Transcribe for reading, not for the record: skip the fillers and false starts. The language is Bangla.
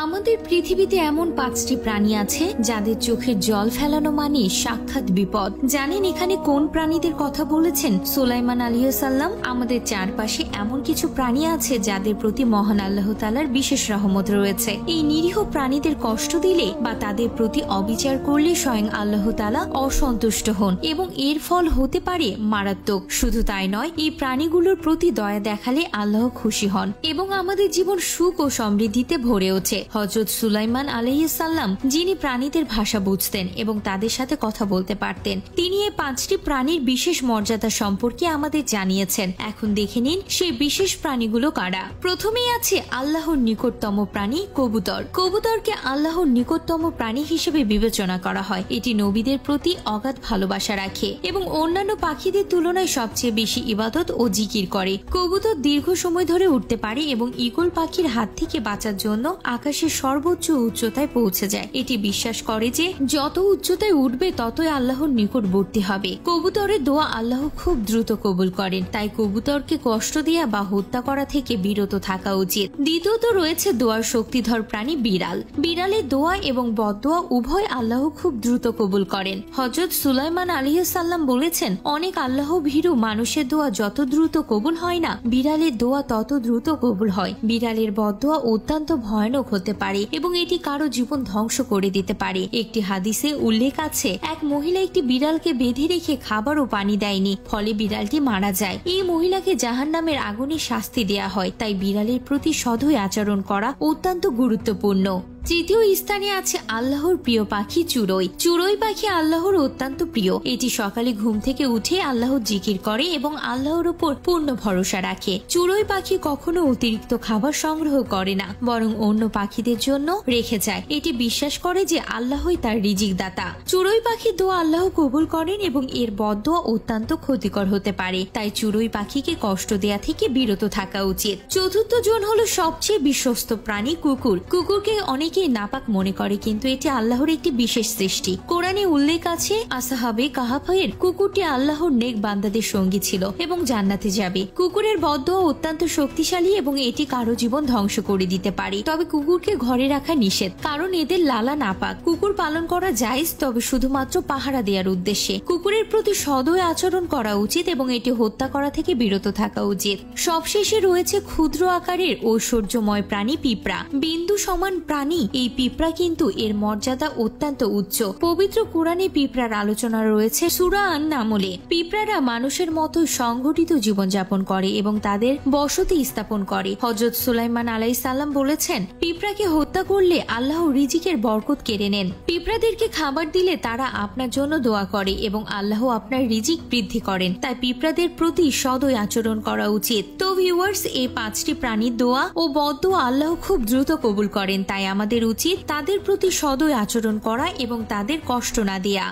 আমাদের পৃথিবীতে এমন 5টি প্রাণী আছে যাদের চোখের জল ফেলানো মানে সাক্ষাৎ বিপদ। জানেন এখানে কোন প্রাণীদের কথা বলেছেন সুলাইমান আলাইহিস সালাম? আমাদের চারপাশে এমন কিছু প্রাণী আছে যাদের প্রতি মহান আল্লাহ তাআলার বিশেষ রহমত রয়েছে। এই নিরীহ প্রাণীদের কষ্ট দিলে বা তাদের প্রতি অবিচার করলে স্বয়ং আল্লাহ তাআলা অসন্তুষ্ট হন এবং এর ফল হতে পারে মারাত্মক। শুধু তাই নয়, এই প্রাণীগুলোর প্রতি দয়া দেখালে আল্লাহ খুশি হন এবং আমাদের জীবন সুখ ও সমৃদ্ধিতে ভরে ওঠে। হযরত সুলাইমান আলাইহিস সালাম, যিনি প্রাণীদের ভাষা বুঝতেন এবং তাদের সাথে কথা বলতে পারতেন, তিনি এই 5টি প্রাণীর বিশেষ মর্যাদা সম্পর্কে আমাদের জানিয়েছেন। এখন দেখে নিন সেই বিশেষ প্রাণীগুলো কারা। প্রথমেই আছে আল্লাহর নিকটতম প্রাণী কবুতর। কবুতরকে আল্লাহর নিকটতম প্রাণী হিসেবে বিবেচনা করা হয়। এটি নবীদের প্রতি অগাধ ভালোবাসা রাখে এবং অন্যান্য পাখিদের তুলনায় সবচেয়ে বেশি ইবাদত ও জিকির করে। কবুতর দীর্ঘ সময় ধরে উঠতে পারে এবং ঈগল পাখির হাত থেকে বাঁচার জন্য আকাশের সর্বোচ্চ উচ্চতায় পৌঁছে যায়। এটি বিশ্বাস করে যে যত উচ্চতায় উঠবে ততই আল্লাহর নিকটবর্তী হবে। কবুতরের দোয়া আল্লাহ খুব দ্রুত কবুল করেন, তাই কবুতরকে কষ্ট দেয়া বা হত্যা করা থেকে বিরত থাকা উচিত। দ্বিতীয়ত রয়েছে দোয়ার শক্তিধর প্রাণী বিড়াল। বিড়ালের দোয়া এবং বদদোয়া উভয় আল্লাহ খুব দ্রুত কবুল করেন। হযরত সুলাইমান আলাইহিস সালাম বলেছেন, অনেক আল্লাহ ভীরু মানুষের দোয়া যত দ্রুত কবুল হয় না, বিড়ালের দোয়া তত দ্রুত কবুল হয়। বিড়ালের বদদোয়া অত্যন্ত ভয়ানক হতে পারে এবং এটি কারো জীবন ধ্বংস করে দিতে পারে। একটি হাদিসে উল্লেখ আছে, এক মহিলা একটি বিড়ালকে বেঁধে রেখে খাবার ও পানি দেয়নি, ফলে বিড়ালটি মারা যায়। এই মহিলাকে জাহান্নামের আগুনে শাস্তি দেয়া হয়। তাই বিড়ালের প্রতি সদয় আচরণ করা অত্যন্ত গুরুত্বপূর্ণ। তৃতীয় স্থানে আছে আল্লাহর প্রিয় পাখি চুড়ই। চুড়ই পাখি আল্লাহর অত্যন্ত প্রিয়। এটি সকালে ঘুম থেকে উঠে আল্লাহর জিকির করে এবং আল্লাহর উপর পূর্ণ ভরসা রাখে। চুড়ই পাখি কখনো অতিরিক্ত খাবার সংগ্রহ করে না, বরং অন্য পাখিদের জন্য রেখে যায়। এটি বিশ্বাস করে যে আল্লাহই তার রিজিক দাতা। চুড়ই পাখির দোয়া আল্লাহ কবুল করেন এবং এর বদদোয়া অত্যন্ত ক্ষতিকর হতে পারে। তাই চুড়ই পাখিকে কষ্ট দেয়া থেকে বিরত থাকা উচিত। চতুর্থ জন হলো সবচেয়ে বিশ্বস্ত প্রাণী কুকুর। কুকুরকে অনেকেই নাপাক মনে করে, কিন্তু এটি আল্লাহর একটি বিশেষ সৃষ্টি। কোরআনে উল্লেখ আছে, আসহাবে কাহাফের কুকুরটি আল্লাহর নেক বান্দাদের সঙ্গী ছিল এবং জান্নাতে যাবে। কুকুরের বদদোয়া অত্যন্ত শক্তিশালী এবং এটি কারো জীবন ধ্বংস করে দিতে পারে। তবে কুকুরকে ঘরে রাখা নিষেধ, কারণ এদের লালা নাপাক। কুকুর পালন করা জায়েজ, তবে শুধুমাত্র পাহারা দেওয়ার উদ্দেশ্যে। কুকুরের প্রতি সদয় আচরণ করা উচিত এবং এটি হত্যা করা থেকে বিরত থাকা উচিত। সবশেষে রয়েছে ক্ষুদ্র আকারের ঐশ্বর্যময় প্রাণী পিঁপড়া। বিন্দু সমান প্রাণী এই পিঁপড়া, কিন্তু এর মর্যাদা অত্যন্ত উচ্চ। পবিত্র কোরআনে পিঁপড়ার আলোচনা রয়েছে সূরা আন-নামলে। পিঁপড়ারা মানুষের মতো সংগঠিত জীবনযাপন করে এবং তাদের বসতি স্থাপন করে। হযরত সুলাইমান আলাইহিস সালাম বলেছেন, পিঁপড়াকে হত্যা করলে আল্লাহ রিজিকের বরকত কেড়ে নেন। পিঁপড়াদেরকে খাবার দিলে তারা আপনার জন্য দোয়া করে এবং আল্লাহ আপনার রিজিক বৃদ্ধি করেন। তাই পিঁপড়াদের প্রতি সদয় আচরণ করা উচিত। তো ভিউয়ার্স, এই 5টি প্রাণীর দোয়া ও বদদোয়া আল্লাহ খুব দ্রুত কবুল করেন। তাই আমাদের উচিত তাদের প্রতি সদয় আচরণ করা এবং তাদের কষ্ট না দেয়া।